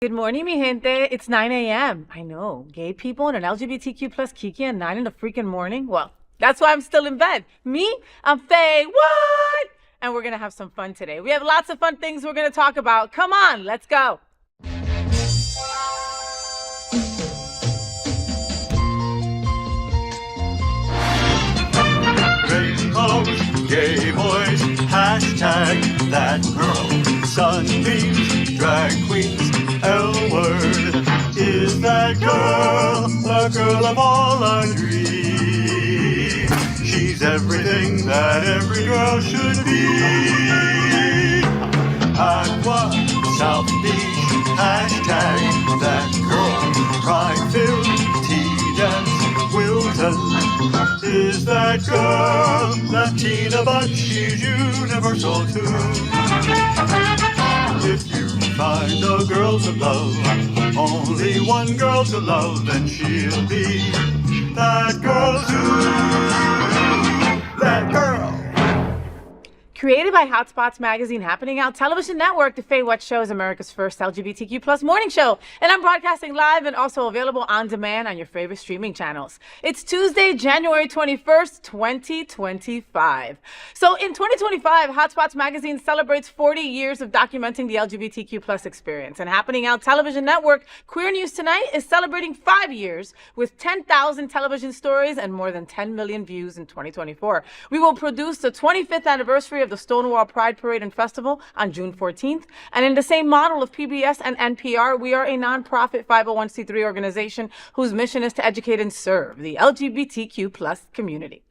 Good morning, mi gente. It's 9 a.m. I know, gay people and an LGBTQ plus Kiki at 9 in the freaking morning. Well, that's why I'm still in bed. Me, I'm FayWhat, and we're gonna have some fun today. We have lots of fun things we're gonna talk about. Come on, let's go. Rainbows, gay boys, hashtag that girl. Sunbeams, drag queens, L-word is that girl, the girl of all our dreams. She's everything that every girl should be. Aqua, South Beach, hashtag that girl. Pride-filled, tea-dance, Wilton is that girl. Latina, but she's universal too. If you find a girl to love, only one girl to love, then she'll be that girl too. That girl. Created by Hotspots Magazine, Happening Out Television Network, the FayWhat Show is America's first LGBTQ plus morning show. And I'm broadcasting live and also available on demand on your favorite streaming channels. It's Tuesday, January 21st, 2025. So in 2025, Hotspots Magazine celebrates 40 years of documenting the LGBTQ plus experience. And Happening Out Television Network, Queer News Tonight, is celebrating 5 years with 10,000 television stories and more than 10 million views in 2024. We will produce the 25th anniversary of the Stonewall Pride Parade and Festival on June 14th. And in the same model of PBS and NPR, we are a nonprofit 501c3 organization whose mission is to educate and serve the LGBTQ plus community.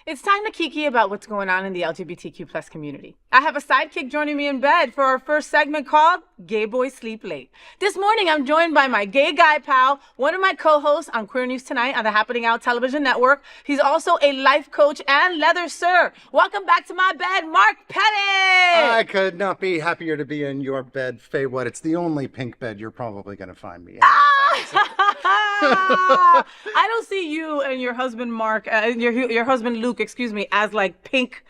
It's time to kiki about what's going on in the LGBTQ plus community. I have a sidekick joining me in bed for our first segment called Gay Boys Sleep Late. This morning, I'm joined by my gay guy pal, one of my co-hosts on Queer News Tonight on the Happening Out Television Network. He's also a life coach and leather sir. Welcome back to my bed, Mark Pettitt. I could not be happier to be in your bed, FayWhat. It's the only pink bed you're probably going to find me in. I don't see you and your husband Mark, your husband Luke, excuse me, as like pink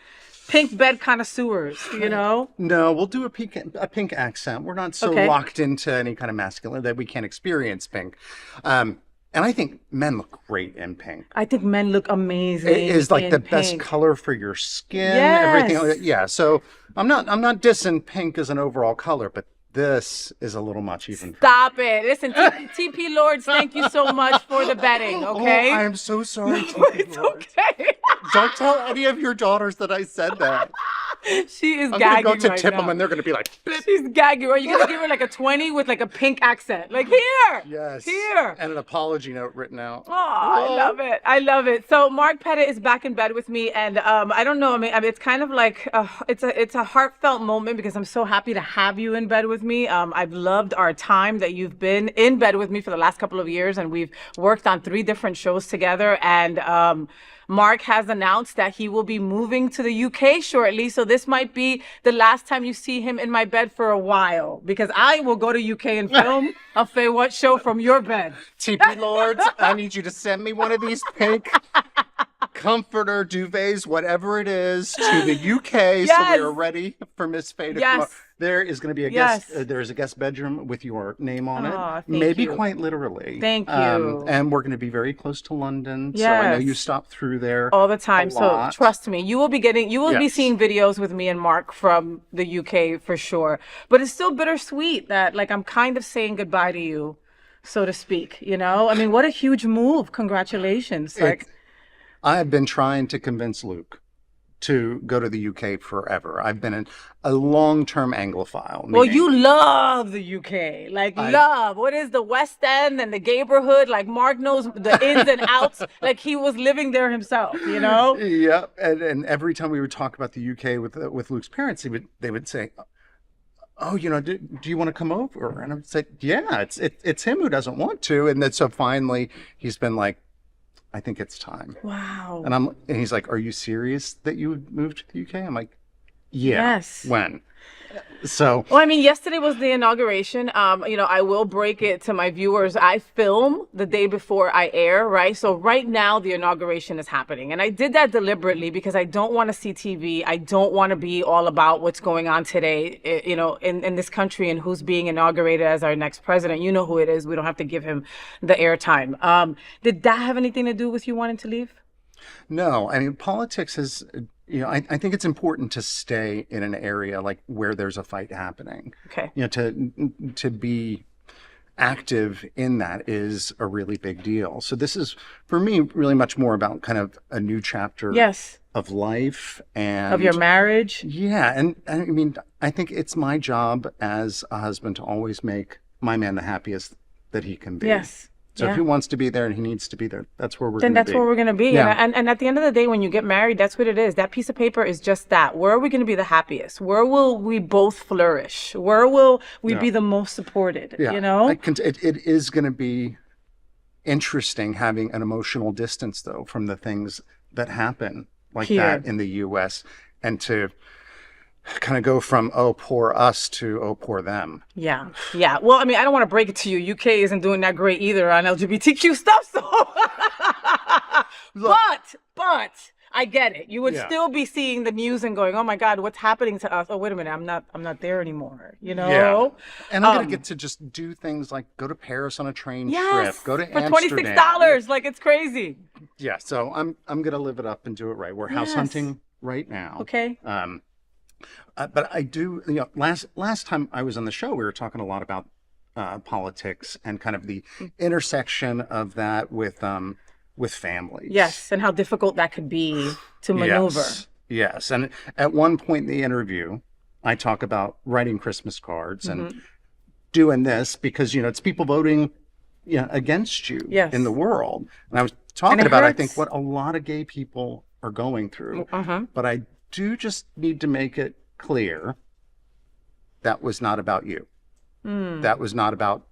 bed connoisseurs, you know? No, we'll do a pink accent. We're not so locked into any kind of masculine that we can't experience pink. And I think men look great in pink. I think men look amazing. It is like the pink. best color for your skin. Yes. Everything. Yeah. So I'm not dissing pink as an overall color, but this is a little much even. Stop it. Listen, TP Lords, thank you so much for the betting, okay? Oh, I am so sorry, No, TP it's Lords. okay. Don't tell any of your daughters that I said that. She is I'm gagging going to go to right tip now. them and they're going to be like, She's gagging. Are you going to give her like a 20 with like a pink accent? Like, here. yes. Here. And an apology note written out. Oh, I love it. I love it. So Mark Pettitt is back in bed with me, and I don't know. I mean, it's kind of like it's a heartfelt moment because I'm so happy to have you in bed with me. I've loved our time that you've been in bed with me for the last couple of years, and we've worked on 3 different shows together. And Mark has announced that he will be moving to the UK shortly, so this might be the last time you see him in my bed for a while, because I will go to UK and film a FayWhat show from your bed. TP Lords, I need you to send me one of these pink comforter duvets, whatever it is, to the UK so we are ready for Miss Faye to come up. There is going to be a guest. There is a guest bedroom with your name on it. Maybe quite literally. Thank you. And we're going to be very close to London, so I know you stop through there all the time. So trust me, you will be be seeing videos with me and Mark from the UK for sure. But it's still bittersweet that like I'm kind of saying goodbye to you, so to speak. You know, I mean, what a huge move! Congratulations! I have been trying to convince Luke to go to the UK forever. I've been a long-term Anglophile. Well, you love the UK. Love. What is the West End and the neighborhood? Like, Mark knows the ins and outs. Like, he was living there himself, you know? Yeah. And every time we would talk about the UK with Luke's parents, they would say, oh, you know, do you want to come over? And I would say, yeah, it's him who doesn't want to. And then so finally he's been like, I think it's time. Wow. And he's like, are you serious that you would move to the UK? I'm like, yeah. Yes. When? So, well, I mean, yesterday was the inauguration. I will break it to my viewers. I film the day before I air, right? So right now the inauguration is happening. And I did that deliberately because I don't want to see TV. I don't want to be all about what's going on today, in this country and who's being inaugurated as our next president. You know who it is. We don't have to give him the airtime. Did that have anything to do with you wanting to leave? No, I mean, politics is, I think it's important to stay in an area like where there's a fight happening. Okay. To be active in that is a really big deal. So this is, for me, really much more about kind of a new chapter of life and of your marriage. Yeah. And I mean, I think it's my job as a husband to always make my man the happiest that he can be. Yes. So if he wants to be there and he needs to be there, that's where we're going to be. Then that's where we're going to be. Yeah. And at the end of the day, when you get married, that's what it is. That piece of paper is just that. Where are we going to be the happiest? Where will we both flourish? Where will we be the most supported? Yeah. It is going to be interesting having an emotional distance, though, from the things that happen like that in the U.S. and to kind of go from, oh, poor us to, oh, poor them. Yeah. Yeah. Well, I mean, I don't want to break it to you. UK isn't doing that great either on LGBTQ stuff. So, but I get it. You would still be seeing the news and going, oh my God, what's happening to us? Oh, wait a minute. I'm not there anymore. Yeah. And I'm going to get to just do things like go to Paris on a train trip, go to Amsterdam. For $26. Like, it's crazy. Yeah. So I'm going to live it up and do it right. We're house hunting right now. Okay. But I do, last time I was on the show, we were talking a lot about politics and kind of the intersection of that with families. Yes, and how difficult that could be to maneuver. Yes. And at one point in the interview, I talk about writing Christmas cards and doing this because, it's people voting against you in the world. And I was talking about, I think, what a lot of gay people are going through. But I do just need to make it clear that was not about you. That was not about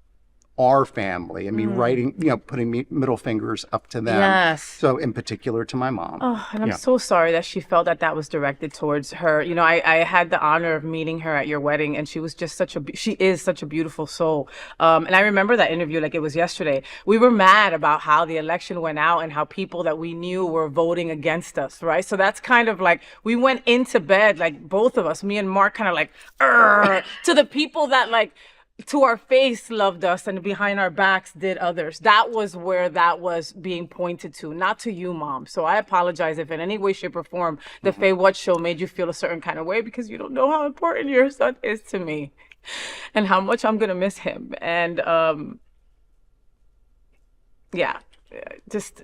our family and me writing, putting middle fingers up to them. Yes. So in particular to my mom. Oh, and I'm so sorry that she felt that was directed towards her. I had the honor of meeting her at your wedding, and she was just she is such a beautiful soul. And I remember that interview like it was yesterday. We were mad about how the election went out and how people that we knew were voting against us, right? So that's kind of like, we went into bed, like both of us, me and Mark, kind of like, to the people that like, to our face loved us and behind our backs did others. That was where that was being pointed to, not to you, Mom. So I apologize if in any way, shape, or form the FayWhat show made you feel a certain kind of way, because you don't know how important your son is to me and how much I'm gonna miss him. And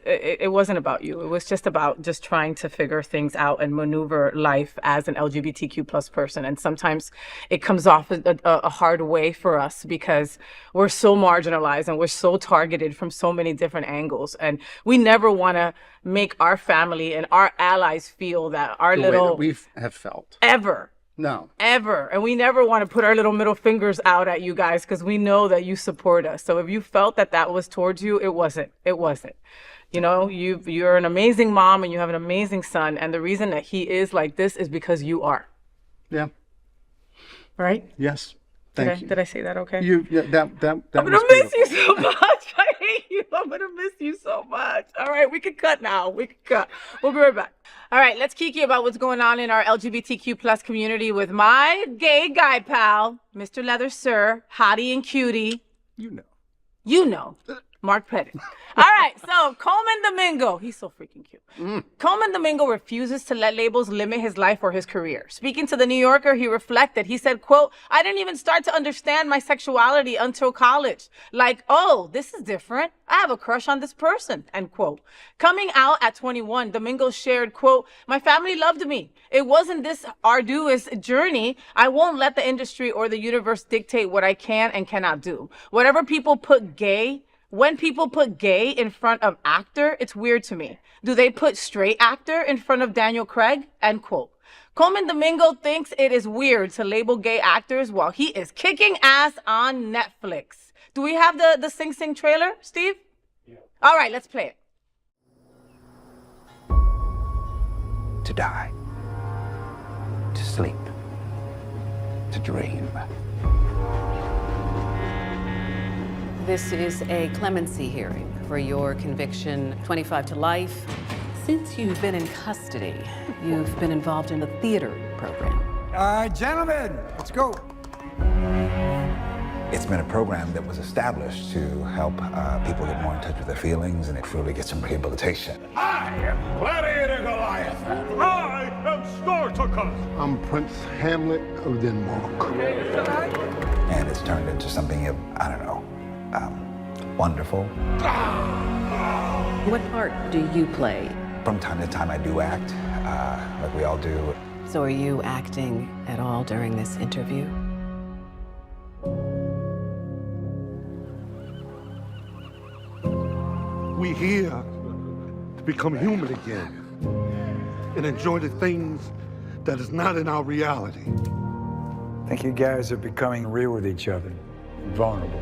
it wasn't about you. It was just about just trying to figure things out and maneuver life as an LGBTQ plus person. And sometimes it comes off a hard way for us because we're so marginalized and we're so targeted from so many different angles. And we never want to make our family and our allies feel that our the little... way that we have felt. Ever. No. Ever. And we never want to put our little middle fingers out at you guys because we know that you support us. So if you felt that was towards you, it wasn't. It wasn't. You're an amazing mom and you have an amazing son. And the reason that he is like this is because you are. Yeah. Right? Yes. Thank you. Did I say that okay? That I'm going to miss you so much. I hate you. I'm going to miss you so much. All right, we can cut now. We can cut. We'll be right back. All right, let's kiki about what's going on in our LGBTQ plus community with my gay guy pal, Mr. Leather Sir, hottie and cutie. You know. Mark Pettitt. All right, so Coleman Domingo. He's so freaking cute. Coleman Domingo refuses to let labels limit his life or his career. Speaking to The New Yorker, he reflected. He said, quote, "I didn't even start to understand my sexuality until college. Like, oh, this is different. I have a crush on this person," end quote. Coming out at 21, Domingo shared, quote, "My family loved me. It wasn't this arduous journey. I won't let the industry or the universe dictate what I can and cannot do. When people put gay in front of actor, it's weird to me. Do they put straight actor in front of Daniel Craig?" End quote. Coleman Domingo thinks it is weird to label gay actors while he is kicking ass on Netflix. Do we have the Sing Sing trailer, Steve? Yeah. All right, let's play it. To die. To sleep. to dream. This is a clemency hearing for your conviction, 25 to life. Since you've been in custody, you've been involved in the theater program. Gentlemen, let's go. It's been a program that was established to help people get more in touch with their feelings and truly get some rehabilitation. I am Gladiator Goliath. I am Spartacus. I'm Prince Hamlet of Denmark. And it's turned into something of, I don't know, wonderful. What part do you play? From time to time I do act, like we all do. So are you acting at all during this interview? We here to become human again and enjoy the things that is not in our reality. I think you guys are becoming real with each other, vulnerable.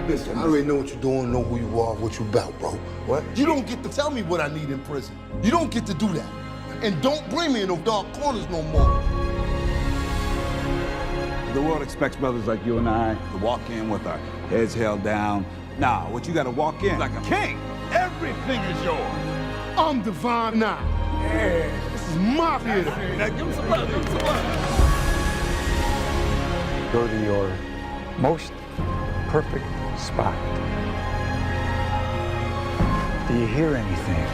Listen, I already know what you're doing, know who you are, what you about, bro. What? You don't get to tell me what I need in prison. You don't get to do that. And don't bring me in those dark corners no more. The world expects brothers like you and I to walk in with our heads held down. Nah, what you gotta walk in like a king. Everything is yours. I'm divine now. Yeah. This is my theater. Now give him some love, give him some love. Go to your most perfect spot. Do you hear anything?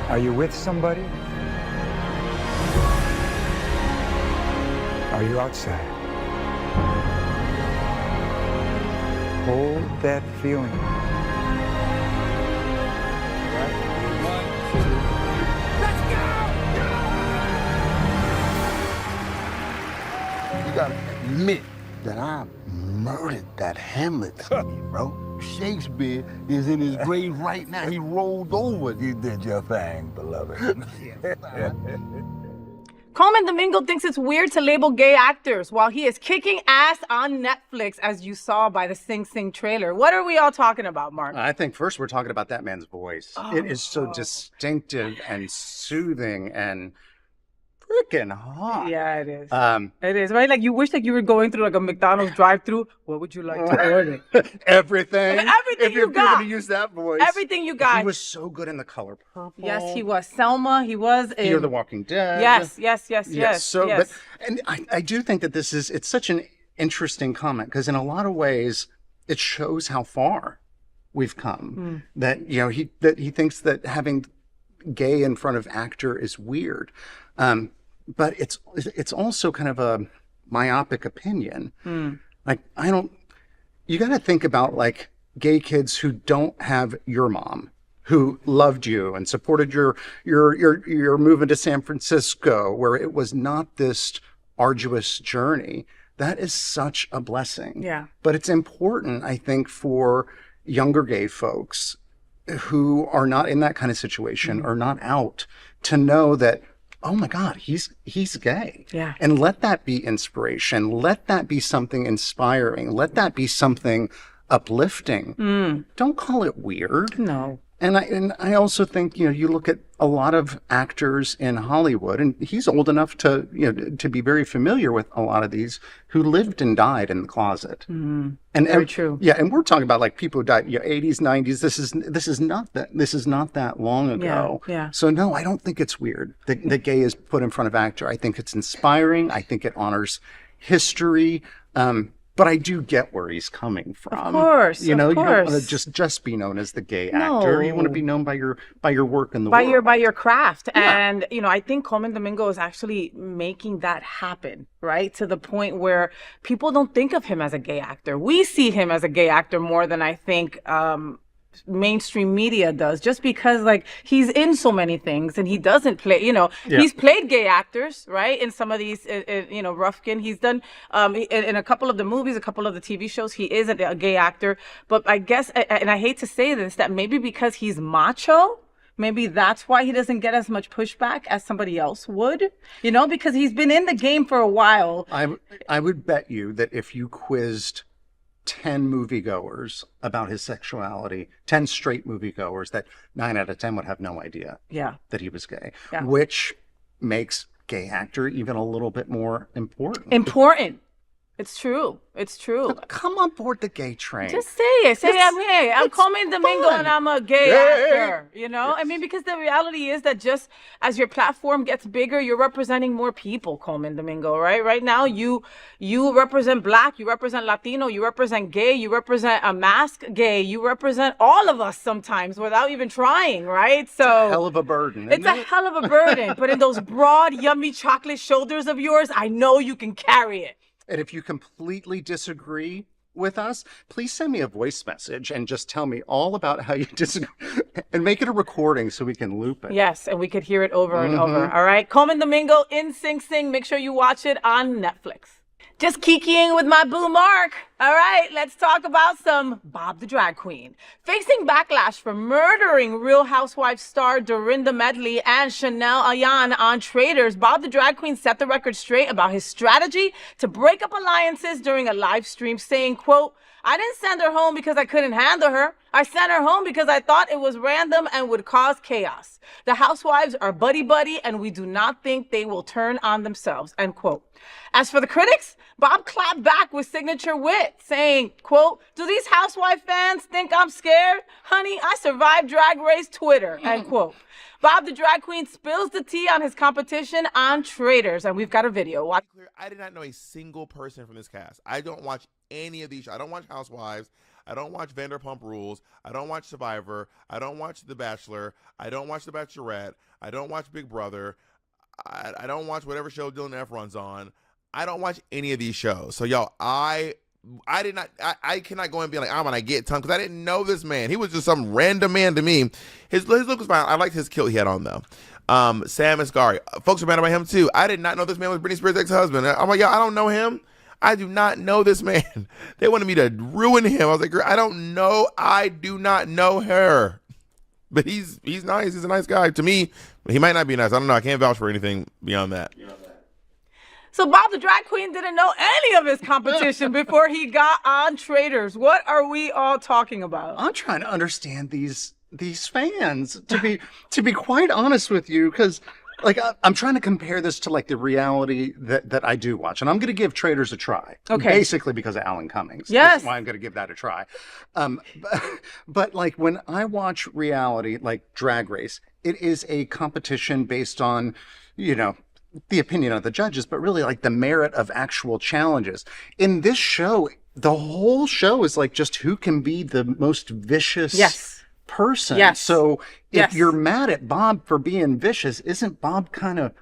Are you with somebody? Are you outside? Hold that feeling. You gotta admit that I murdered that Hamlet scene, bro. Shakespeare is in his grave right now. He rolled over. You did your thing, beloved. Coleman Domingo thinks it's weird to label gay actors while he is kicking ass on Netflix, as you saw by the Sing Sing trailer. What are we all talking about, Mark? I think first we're talking about that man's voice. It is so distinctive and soothing and freaking hot. Yeah, it is. It is, right? Like you wish like you were going through like a McDonald's drive-thru. What would you like to order? Everything. Everything if you you're got. going to use that voice. Everything you got. He was so good in The Color Purple. Yes, he was. Selma, he was in... Fear the Walking Dead. Yes. So, yes. And I do think that it's such an interesting comment because in a lot of ways it shows how far we've come. That, he thinks that having gay in front of actor is weird. But it's also kind of a myopic opinion. Like, you got to think about like gay kids who don't have your mom, who loved you and supported your move into San Francisco, where it was not this arduous journey. That is such a blessing. Yeah. But it's important, I think, for younger gay folks who are not in that kind of situation or not out to know that, oh my God, he's gay. Yeah. And let that be inspiration. Let that be something inspiring. Let that be something uplifting. Don't call it weird. No. And I also think, you look at a lot of actors in Hollywood, and he's old enough to, to be very familiar with a lot of these who lived and died in the closet. And Very true. Yeah, and we're talking about like people who died, 80s, 90s. This is not that long ago. Yeah. So no, I don't think it's weird that gay is put in front of actor. I think it's inspiring. I think it honors history. But I do get where he's coming from. Of course, you don't want course. to just be known as the gay actor. You want to be known by your work in the by world. by your craft. Yeah. And I think Coleman Domingo is actually making that happen, right? To the point where people don't think of him as a gay actor. We see him as a gay actor more than I think mainstream media does, just because like he's in so many things and he doesn't play, he's played gay actors, right? In some of these, Rufkin, he's done in a couple of the movies, a couple of the TV shows, he is a gay actor. But I guess, and I hate to say this, that maybe because he's macho, maybe that's why he doesn't get as much pushback as somebody else would, because he's been in the game for a while. I would bet you that if you quizzed 10 moviegoers about his sexuality, 10 straight moviegoers, that 9 out of 10 would have no idea that he was gay, which makes gay actor even a little bit more important. It's true. It's true. Come on board the gay train. Just say it. Say I'm gay. I'm Coleman Domingo and I'm a gay actor. You know? I mean, because the reality is that just as your platform gets bigger, you're representing more people, Coleman Domingo, right? Right now, you represent Black, you represent Latino, you represent gay, you represent a masked gay, you represent all of us sometimes without even trying, right? So it's a hell of a burden. It's a hell of a burden. But in those broad, yummy chocolate shoulders of yours, I know you can carry it. And if you completely disagree with us, please send me a voice message and just tell me all about how you disagree and make it a recording so we can loop it. Yes, and we could hear it over and over. All right. Coleman Domingo in Sing Sing. Make sure you watch it on Netflix. Just kikiing with my boo Mark. All right, let's talk about some Bob the Drag Queen. Facing backlash for murdering Real Housewives star Dorinda Medley and Chanel Ayan on Traitors, Bob the Drag Queen set the record straight about his strategy to break up alliances during a live stream, saying, quote, "I didn't send her home because I couldn't handle her. I sent her home because I thought it was random and would cause chaos. The housewives are buddy-buddy and we do not think they will turn on themselves," end quote. As for the critics, Bob clapped back with signature wit, saying, quote, "Do these housewife fans think I'm scared? Honey, I survived Drag Race Twitter," end quote. Bob the Drag Queen spills the tea on his competition on Traitors, and we've got a video. Watch. I did not know a single person from this cast. I don't watch any of these shows. I don't watch Housewives. I don't watch Vanderpump Rules. I don't watch Survivor. I don't watch The Bachelor. I don't watch The Bachelorette. I don't watch Big Brother. I don't watch whatever show Dylan F runs on. I don't watch any of these shows. So, y'all, I cannot go and be like, I'm gonna get tongue, because I didn't know this man. He was just some random man to me. His look was fine. I liked his kilt he had on, though. Sam Asghari. Folks are mad about him, too. I did not know this man was Britney Spears' ex-husband. I'm like, y'all, I don't know him. I do not know this man. They wanted me to ruin him. I was like, girl, I don't know. I do not know her. But he's nice. He's a nice guy. To me, he might not be nice. I don't know. I can't vouch for anything beyond that. So Bob the Drag Queen didn't know any of his competition before he got on Traitors. What are we all talking about? I'm trying to understand these fans, to be quite honest with you, because like I'm trying to compare this to like the reality that I do watch, and I'm going to give Traitors a try. Okay. Basically because of Alan Cummings. Yes. That's why I'm going to give that a try. But like when I watch reality like Drag Race, it is a competition based on, you know, the opinion of the judges, but really like the merit of actual challenges. In this show, the whole show is like just who can be the most vicious person. Yes. So if you're mad at Bob for being vicious, isn't Bob kind of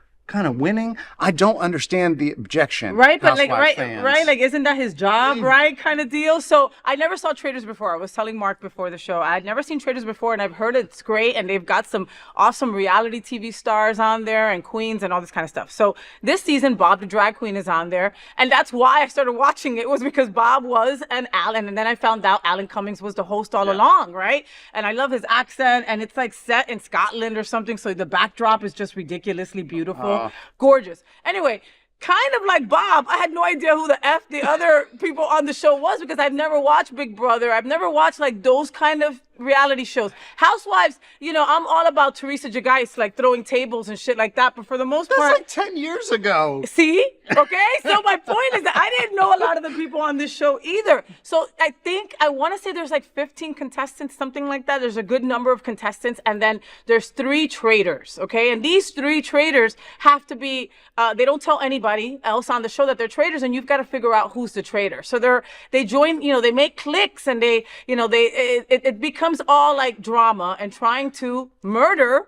winning? I don't understand the objection. Right, but like fans. right, like isn't that his job, right? Kind of deal. So I never saw Traitors before. I was telling Mark before the show. I had never seen Traitors before, and I've heard it's great, and they've got some awesome reality TV stars on there and queens and all this kind of stuff. So this season, Bob the Drag Queen is on there, and that's why I started watching it, was because Bob was an Alan, and then I found out Alan Cummings was the host all along, right? And I love his accent, and it's like set in Scotland or something, so the backdrop is just ridiculously beautiful. Gorgeous. Anyway, kind of like Bob, I had no idea who the F the other people on the show was, because I've never watched Big Brother. I've never watched like those kind of reality shows. Housewives, you know, I'm all about Teresa Giudice, like throwing tables and shit like that, but for the most part... That's like 10 years ago. See? Okay? So my point is that I didn't know a lot of the people on this show either. So I want to say there's like 15 contestants, something like that. There's a good number of contestants, and then there's 3 traitors, okay? And these 3 traitors have to be, they don't tell anybody else on the show that they're traitors, and you've got to figure out who's the traitor. So they join, you know, they make cliques, and they, you know, it becomes all like drama and trying to murder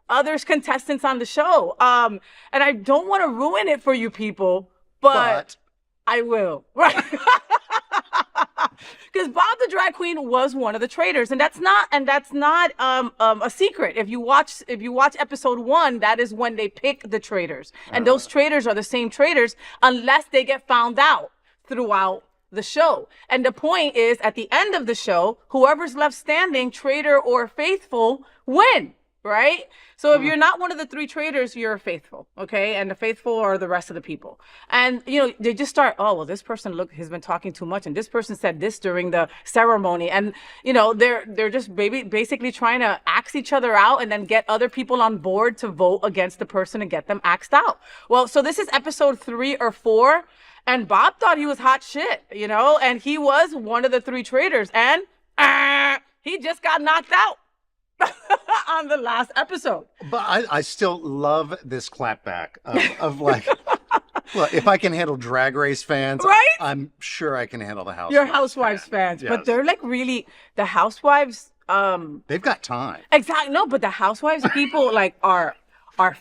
others contestants on the show. And I don't want to ruin it for you people, but I will. Right. Because Bob the Drag Queen was one of the traitors, and that's not a secret. If you watch episode 1, that is when they pick the traitors, and those traitors are the same traitors unless they get found out throughout the show. And the point is, at the end of the show, whoever's left standing, traitor or faithful, win. right? So if you're not one of the three traitors, you're a faithful, okay? And the faithful are the rest of the people. And, you know, they just start, oh, well, this person, look, has been talking too much. And this person said this during the ceremony. And, you know, they're just basically trying to axe each other out and then get other people on board to vote against the person and get them axed out. Well, so this is episode 3 or 4. And Bob thought he was hot shit, you know? And he was one of the three traitors. And he just got knocked out on the last episode. But I still love this clapback of like, well, if I can handle Drag Race fans, right? I'm sure I can handle the Housewives. You're Housewives fans. Yes. But they're like really, the Housewives. They've got time. Exactly. No, but the Housewives people like are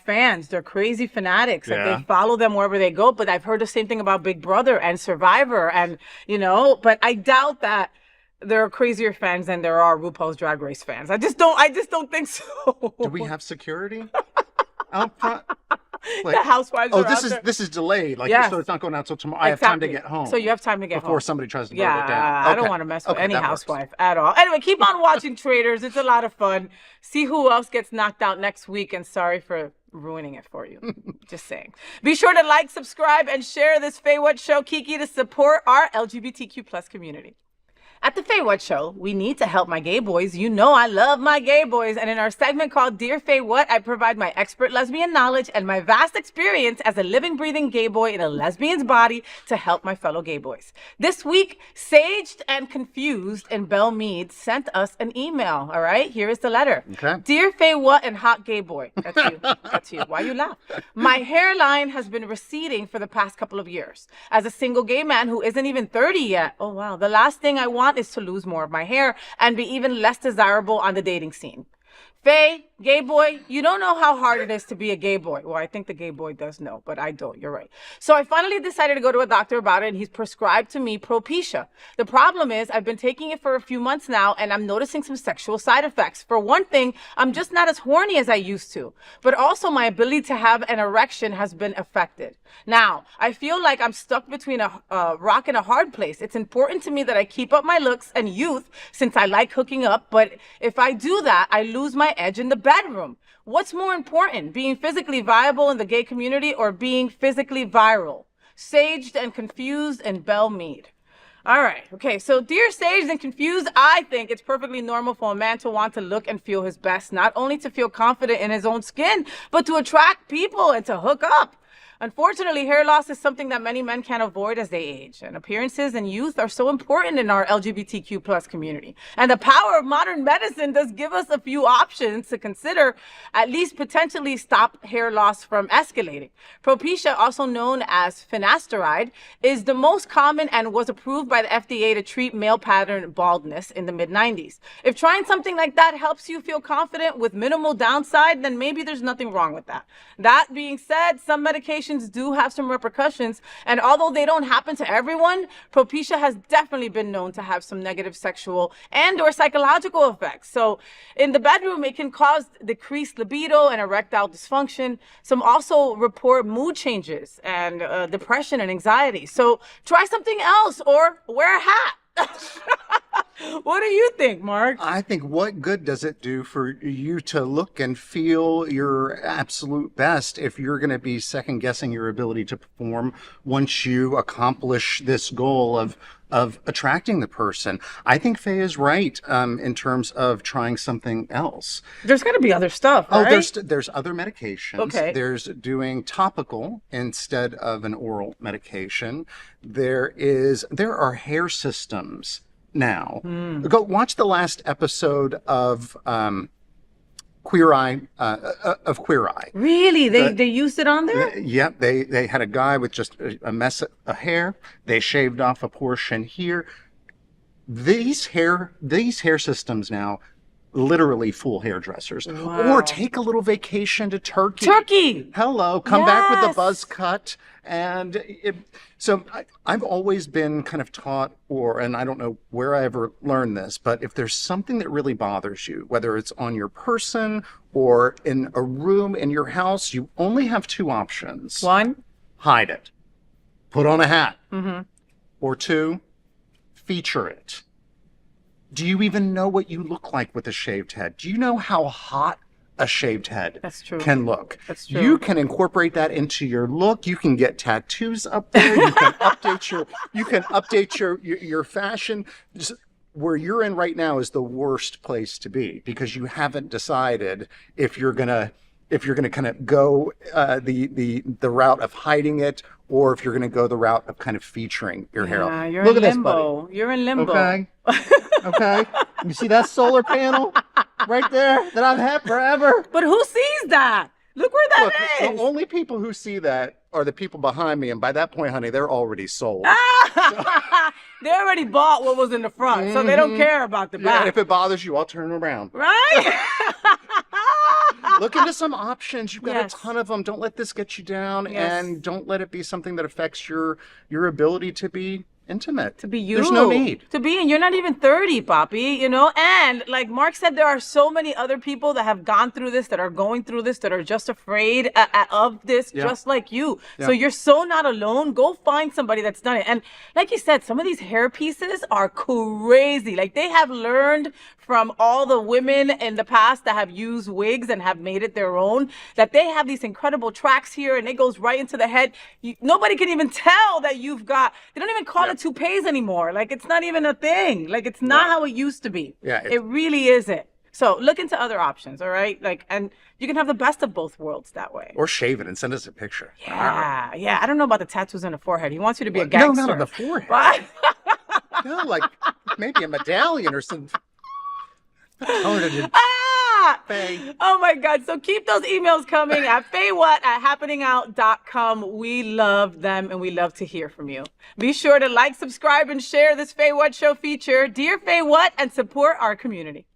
fans. They're crazy fanatics. Like, they follow them wherever they go. But I've heard the same thing about Big Brother and Survivor. And, you know, but I doubt that there are crazier fans than there are RuPaul's Drag Race fans. I just don't think so. Do we have security out front? Like, the Housewives. Oh, are this is delayed. Like, yes. So it's not going out till tomorrow. I have time to get home. So you have time to get home before somebody tries to burn it down. Yeah, I don't want to mess with any housewife at all. Anyway, keep on watching Traitors. It's a lot of fun. See who else gets knocked out next week. And sorry for ruining it for you. Just saying. Be sure to like, subscribe, and share this FayWhat show, Kiki, to support our LGBTQ plus community. At the FayWhat Show, we need to help my gay boys. You know I love my gay boys. And in our segment called Dear FayWhat, I provide my expert lesbian knowledge and my vast experience as a living, breathing gay boy in a lesbian's body to help my fellow gay boys. This week, Saged and Confused in Belle Meade sent us an email. All right, here is the letter. Okay. Dear FayWhat and hot gay boy. That's you. That's you. Why you laugh? My hairline has been receding for the past couple of years. As a single gay man who isn't even 30 yet, oh wow, the last thing I want is to lose more of my hair and be even less desirable on the dating scene. Faye, gay boy, you don't know how hard it is to be a gay boy. Well, I think the gay boy does know, but I don't. You're right. So I finally decided to go to a doctor about it, and he's prescribed to me Propecia. The problem is I've been taking it for a few months now, and I'm noticing some sexual side effects. For one thing, I'm just not as horny as I used to, but also my ability to have an erection has been affected. Now, I feel like I'm stuck between a rock and a hard place. It's important to me that I keep up my looks and youth since I like hooking up, but if I do that, I lose my edge in the bedroom. What's more important, being physically viable in the gay community or being physically viral? Saged and Confused in Belle Meade. All right. Okay. So, dear Saged and Confused, I think it's perfectly normal for a man to want to look and feel his best, not only to feel confident in his own skin, but to attract people and to hook up. Unfortunately, hair loss is something that many men can't avoid as they age, and appearances and youth are so important in our LGBTQ plus community. And the power of modern medicine does give us a few options to consider, at least potentially stop hair loss from escalating. Propecia, also known as finasteride, is the most common and was approved by the FDA to treat male pattern baldness in the mid-90s. If trying something like that helps you feel confident with minimal downside, then maybe there's nothing wrong with that. That being said, some medications do have some repercussions, and although they don't happen to everyone, Propecia has definitely been known to have some negative sexual and or psychological effects. So in the bedroom, it can cause decreased libido and erectile dysfunction. Some also report mood changes and depression and anxiety. So try something else or wear a hat. What do you think, Mark? I think what good does it do for you to look and feel your absolute best if you're going to be second guessing your ability to perform once you accomplish this goal of attracting the person? I think Faye is right in terms of trying something else. There's got to be other stuff, right? Oh, there's other medications. Okay. There's doing topical instead of an oral medication. There are hair systems now. Go watch the last episode of Queer Eye. Really? They used it on there? Yep. They had a guy with just a mess of hair. They shaved off a portion here. These hair systems now literally fool hairdressers. Wow. Or take a little vacation to Turkey. Turkey! Hello. Come back with a Yes. buzz cut. And so I've always been kind of taught, and I don't know where I ever learned this, but if there's something that really bothers you, whether it's on your person or in a room in your house, you only have two options. One, hide it. Put on a hat. Mm-hmm. Or two, feature it. Do you even know what you look like with a shaved head? Do you know how hot a shaved head That's true. can look. That's true. You can incorporate that into your look. You can get tattoos up there. You can update your fashion. Just where you're in right now is the worst place to be because you haven't decided if you're gonna kind of go the route of hiding it or if you're gonna go the route of kind of featuring your hair. Yeah, you're Look in at this, limbo. buddy. You're in limbo. Okay. Okay. You see that solar panel right there that I've had forever? But who sees that? Look where that is. The only people who see that are the people behind me, and by that point, honey, they're already sold. They already bought what was in the front, so they don't care about the back. And if it bothers you, I'll turn around. Right? Look into some options. You've got Yes. a ton of them. Don't let this get you down, Yes. and don't let it be something that affects your ability to be intimate. To be you. There's no need. To be, and you're not even 30, Papi, you know? And like Mark said, there are so many other people that have gone through this, that are going through this, that are just afraid of this, Yeah. just like you. Yeah. So you're so not alone. Go find somebody that's done it. And like you said, some of these hair pieces are crazy. Like they have learned from all the women in the past that have used wigs and have made it their own, that they have these incredible tracks here and it goes right into the head. Nobody can even tell that you've got, they don't even call it toupees anymore. Like it's not even a thing. Like it's not how it used to be. Yeah, it really isn't. So look into other options, all right? Like, and you can have the best of both worlds that way. Or shave it and send us a picture. Yeah, yeah. I don't know about the tattoos on the forehead. He wants you to be a gangster. No, not on the forehead. But No, like maybe a medallion or something. Oh my God. So keep those emails coming at FayWhat@happeningout.com. We love them and we love to hear from you. Be sure to like, subscribe, and share this FayWhat show feature, Dear FayWhat, and support our community.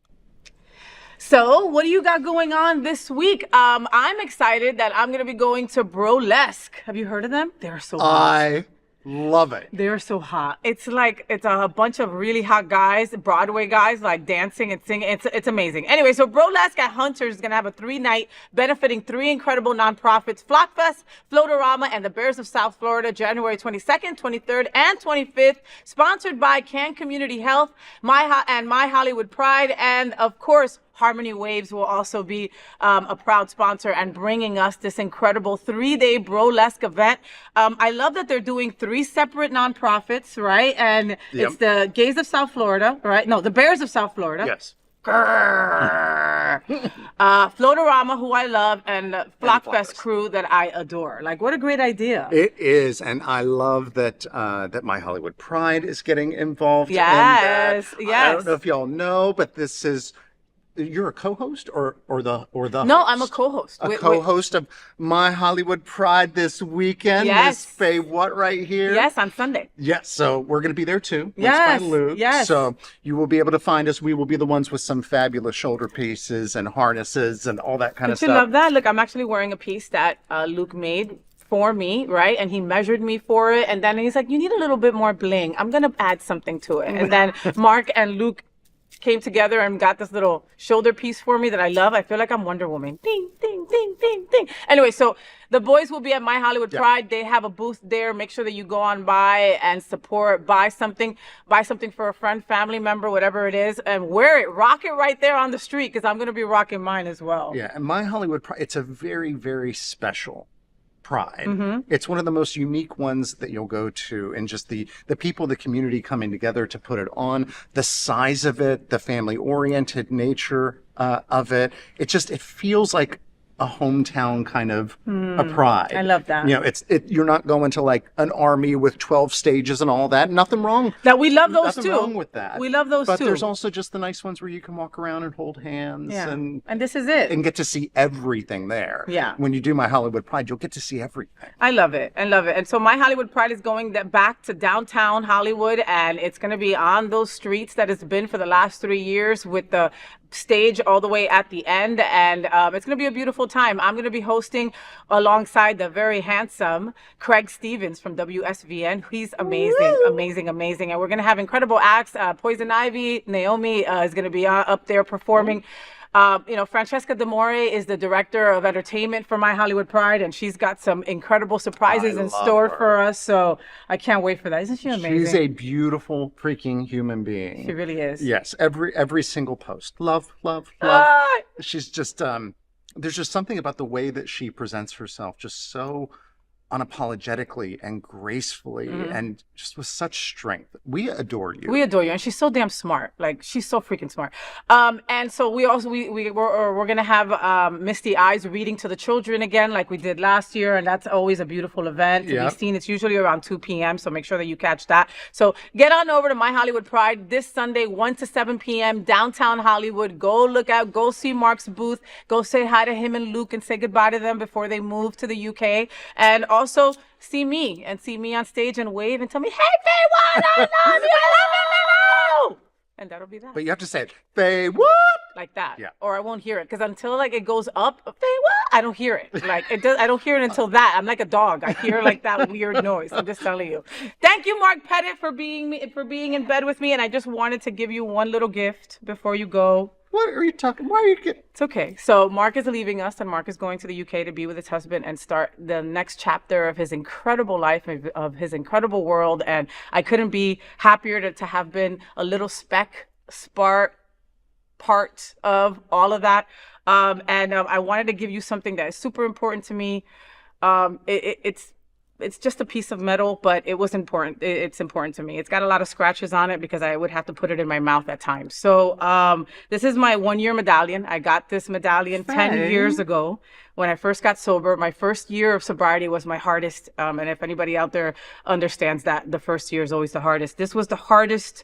So what do you got going on this week? I'm excited that I'm going to be going to Burlesque. Have you heard of them? They're so hot. I love it. They're so hot. It's like, it's a bunch of really hot guys, Broadway guys, like dancing and singing. It's amazing. Anyway, so Burlesque at Hunter's is going to have a 3-night benefiting 3 incredible nonprofits, Flockfest, Floatorama, and the Bears of South Florida, January 22nd, 23rd, and 25th, sponsored by Can Community Health, My Hollywood Pride, and of course, Harmony Waves will also be a proud sponsor and bringing us this incredible 3-day burlesque event. I love that they're doing 3 separate nonprofits, right? And it's the Gays of South Florida, right? No, the Bears of South Florida. Yes. Floatorama, who I love, and Flockfest crew that I adore. Like, what a great idea. It is, and I love that that My Hollywood Pride is getting involved. Yes, in that. yes. I don't know if y'all know, but this is. You're a co-host or the No, host? I'm a co-host. A co-host of My Hollywood Pride this weekend. Yes. Miss FayWhat right here. Yes, on Sunday. Yes, so we're going to be there too. Yes, By Luke. yes. So you will be able to find us. We will be the ones with some fabulous shoulder pieces and harnesses and all that kind of Don't stuff. you love that? Look, I'm actually wearing a piece that Luke made for me, right? And he measured me for it. And then he's like, you need a little bit more bling. I'm going to add something to it. And then Mark and Luke came together and got this little shoulder piece for me that I love. I feel like I'm Wonder Woman. Ding, ding, ding, ding, ding. Anyway, so the boys will be at My Hollywood Pride. They have a booth there. Make sure that you go on by and support. Buy something for a friend, family member, whatever it is, and wear it. Rock it right there on the street because I'm going to be rocking mine as well. Yeah, and My Hollywood Pride, it's a very, very special Pride. Mm-hmm. It's one of the most unique ones that you'll go to, and just the people, the community coming together to put it on, the size of it, the family-oriented nature of it. It feels like a hometown kind of a pride. I love that. You know, you're not going to like an army with 12 stages and all that. Nothing wrong. That we love those Nothing too. wrong with that. We love those but too. But there's also just the nice ones where you can walk around and hold hands and this is it. and get to see everything there. Yeah. When you do My Hollywood Pride, you'll get to see everything. I love it. I love it. And so My Hollywood Pride is going back to downtown Hollywood, and it's going to be on those streets that it's been for the last 3 years with the stage all the way at the end. And it's going to be a beautiful time. I'm going to be hosting alongside the very handsome Craig Stevens from WSVN. He's amazing, amazing, amazing. And we're going to have incredible acts. Poison Ivy, Naomi is going to be up there performing. Francesca D'Amore is the director of entertainment for My Hollywood Pride, and she's got some incredible surprises in store for us. So I can't wait for that. Isn't she amazing? She's a beautiful freaking human being. She really is. Yes, every single post. Love. She's just there's just something about the way that she presents herself, just so unapologetically and gracefully and just with such strength. We adore you. We adore you, and she's so damn smart. Like, she's so freaking smart. And so we're gonna have Misty Eyes reading to the children again, like we did last year, and that's always a beautiful event to be seen. It's usually around 2 p.m., so make sure that you catch that. So get on over to My Hollywood Pride this Sunday, 1 to 7 p.m. downtown Hollywood. Go see Mark's booth. Go say hi to him and Luke and say goodbye to them before they move to the UK. And also see me on stage and wave and tell me, "Hey, FayWhat, I love you, I love you." And that'll be that. But you have to say it, FayWhat, like that. Yeah. Or I won't hear it, because until like it goes up, FayWhat, I don't hear it. Like it does. I don't hear it until that. I'm like a dog. I hear like that weird noise. I'm just telling you. Thank you, Mark Pettitt, for being in bed with me. And I just wanted to give you one little gift before you go. What are you talking? Why are you getting? It's okay. So Mark is leaving us, and Mark is going to the UK to be with his husband and start the next chapter of his incredible life, of his incredible world. And I couldn't be happier to have been a little part of all of that. I wanted to give you something that is super important to me. It's just a piece of metal, but it was important. It's important to me. It's got a lot of scratches on it because I would have to put it in my mouth at times. So this is my 1-year medallion. I got this medallion 10 years ago when I first got sober. My first year of sobriety was my hardest. And if anybody out there understands that, the first year is always the hardest. This was the hardest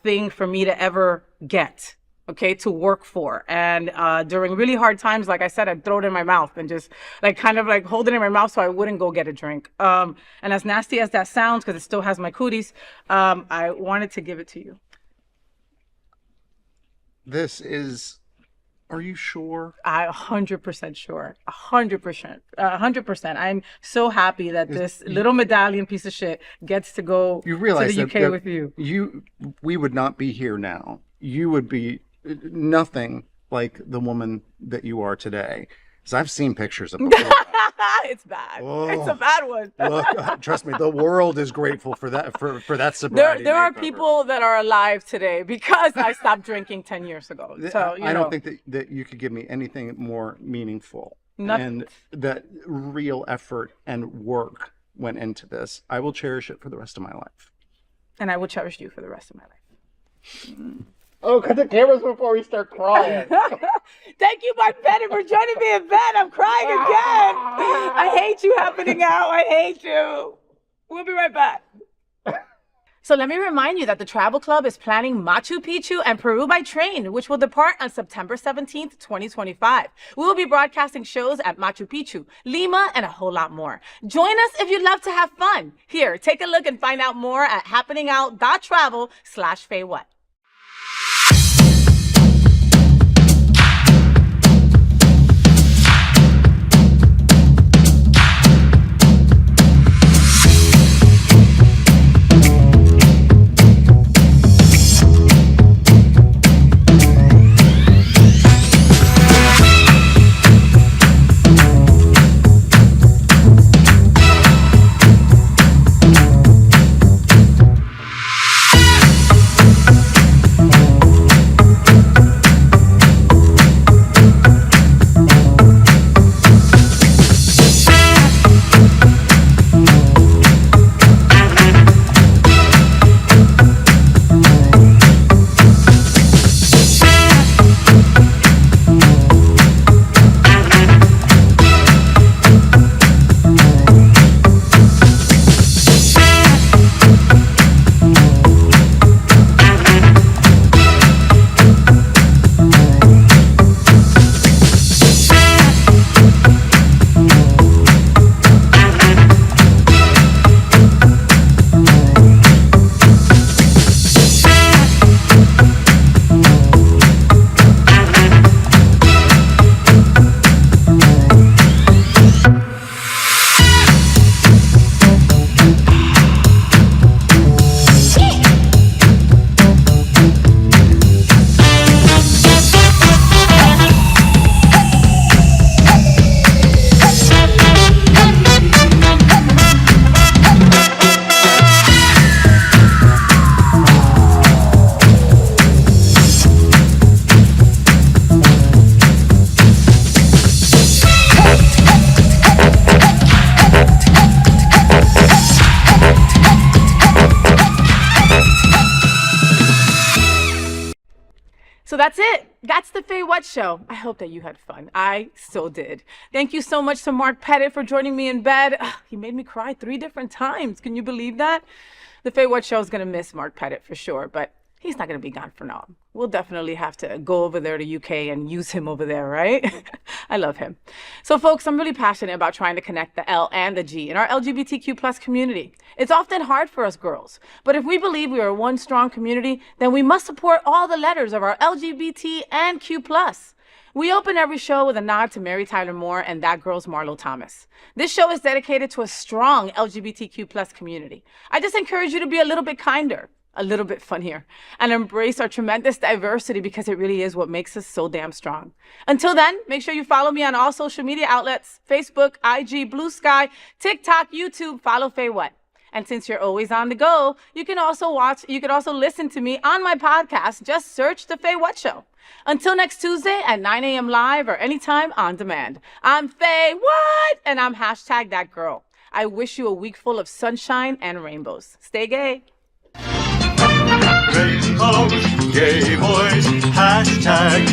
thing for me to ever get. Okay, to work for. And during really hard times, like I said, I'd throw it in my mouth and just like kind of like hold it in my mouth so I wouldn't go get a drink. And as nasty as that sounds, because it still has my cooties, I wanted to give it to you. This is, are you sure? I'm 100% sure. 100%. 100%. I'm so happy that this little medallion piece of shit gets to go to the UK with you. We would not be here now. You would be nothing like the woman that you are today. Because I've seen pictures of before. It's bad. Oh, it's a bad one. Look, trust me, the world is grateful for that for that sobriety. There are people that are alive today because I stopped drinking 10 years ago. So I don't think that you could give me anything more meaningful. Nothing. And that real effort and work went into this. I will cherish it for the rest of my life. And I will cherish you for the rest of my life. Oh, cut the cameras before we start crying. Thank you, Mark Pettitt, for joining me in bed. I'm crying again. I hate you happening out. I hate you. We'll be right back. So let me remind you that the Travel Club is planning Machu Picchu and Peru by train, which will depart on September 17th, 2025. We will be broadcasting shows at Machu Picchu, Lima, and a whole lot more. Join us if you'd love to have fun. Here, take a look and find out more at happeningout.travel/FayWhat. So that's it. That's the FayWhat show. I hope that you had fun. I so did. Thank you so much to Mark Pettitt for joining me in bed. He made me cry 3 different times. Can you believe that? The FayWhat show is going to miss Mark Pettitt for sure, but he's not going to be gone for long. We'll definitely have to go over there to UK and use him over there, right? I love him. So folks, I'm really passionate about trying to connect the L and the G in our LGBTQ plus community. It's often hard for us girls, but if we believe we are one strong community, then we must support all the letters of our LGBT and Q plus. We open every show with a nod to Mary Tyler Moore and That Girl's Marlo Thomas. This show is dedicated to a strong LGBTQ plus community. I just encourage you to be a little bit kinder, a little bit funnier, and embrace our tremendous diversity because it really is what makes us so damn strong. Until then, make sure you follow me on all social media outlets, Facebook, IG, Blue Sky, TikTok, YouTube, follow FayWhat. And since you're always on the go, you can also listen to me on my podcast. Just search The FayWhat Show. Until next Tuesday at 9 a.m. live or anytime on demand. I'm FayWhat, and I'm #ThatGirl. I wish you a week full of sunshine and rainbows. Stay gay. Rainbows, gay boys, #ThatGirl.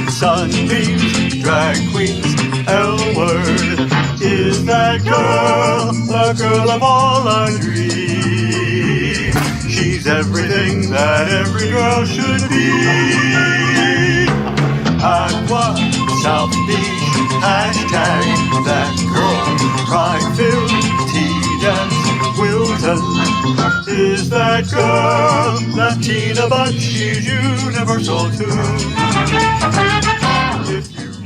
Sunbeams, drag queens, L-word. Is that girl the girl of all our dreams? She's everything that every girl should be. Aqua, South Beach, #ThatGirl. Pride-filled, tea-dance, Wilton. Is that girl Latina, but she's universal too?